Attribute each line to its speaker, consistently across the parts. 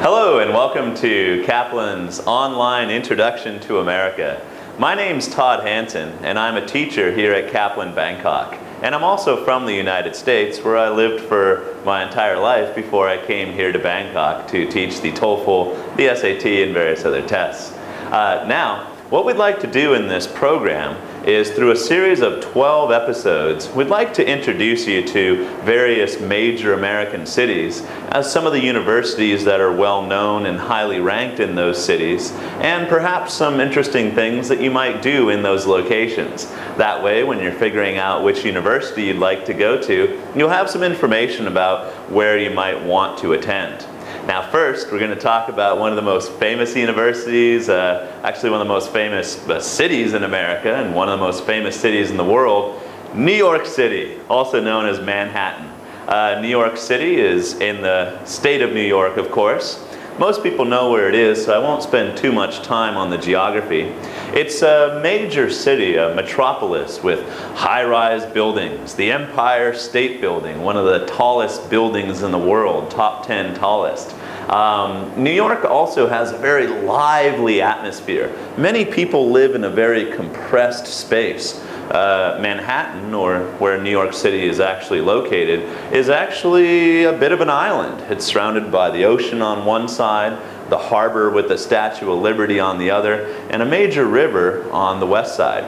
Speaker 1: Hello and welcome to Kaplan's online Introduction to America. My name's Todd Hansen and I'm a teacher here at Kaplan Bangkok. And I'm also from the United States, where I lived for my entire life before I came here to Bangkok to teach the TOEFL, the SAT, and various other tests. Now, what we'd like to do in this program is, through a series of 12 episodes, we'd like to introduce you to various major American cities, as some of the universities that are well known and highly ranked in those cities, and perhaps some interesting things that you might do in those locations. That way, when you're figuring out which university you'd like to go to, you'll have some information about where you might want to attend. Now first, we're going to talk about one of the most famous universities, actually one of the most famous cities in America, and one of the most famous cities in the world, New York City, also known as Manhattan. New York City is in the state of New York, of course. Most people know where it is, so I won't spend too much time on the geography. It's a major city, a metropolis with high-rise buildings. The Empire State Building, one of the tallest buildings in the world, top 10 tallest. New York also has a very lively atmosphere. Many people live in a very compressed space. Manhattan, or where New York City is actually located, is actually a bit of an island. It's surrounded by the ocean on one side, the harbor with the Statue of Liberty on the other, and a major river on the west side.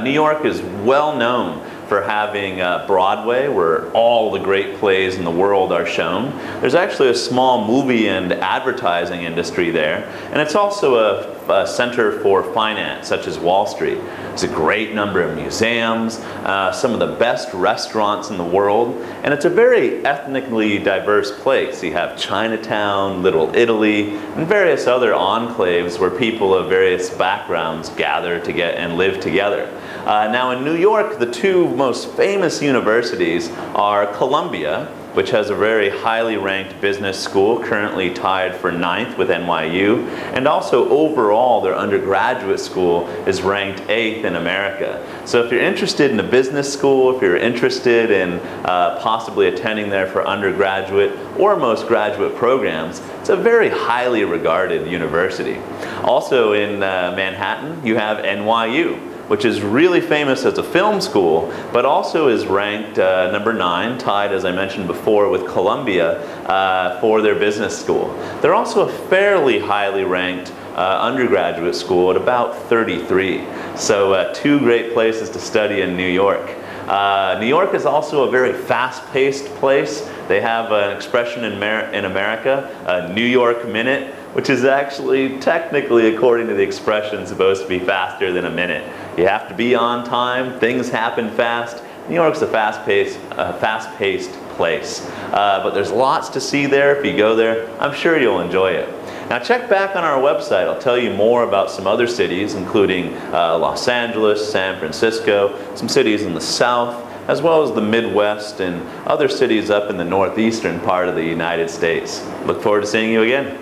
Speaker 1: New York is well known for having Broadway, where all the great plays in the world are shown. There's actually a small movie and advertising industry there, and it's also a center for finance, such as Wall Street. There's a great number of museums, some of the best restaurants in the world, and it's a very ethnically diverse place. You have Chinatown, Little Italy, and various other enclaves where people of various backgrounds gather to get and live together. Now in New York, the two most famous universities are Columbia, which has a very highly ranked business school, currently tied for 9th with NYU, and also overall their undergraduate school is ranked 8th in America. So if you're interested in a business school, if you're interested in possibly attending there for undergraduate or most graduate programs, it's a very highly regarded university. Also in Manhattan, you have NYU, which is really famous as a film school, but also is ranked number 9, tied, as I mentioned before, with Columbia for their business school. They're also a fairly highly ranked undergraduate school at about 33. So two great places to study in New York. New York is also a very fast-paced place. They have an expression in America, a New York minute, which is actually, technically, according to the expression, supposed to be faster than a minute. You have to be on time, things happen fast. New York's a fast-paced place. But there's lots to see there. If you go there, I'm sure you'll enjoy it. Now check back on our website. I'll tell you more about some other cities, including Los Angeles, San Francisco, some cities in the South, as well as the Midwest and other cities up in the northeastern part of the United States. Look forward to seeing you again.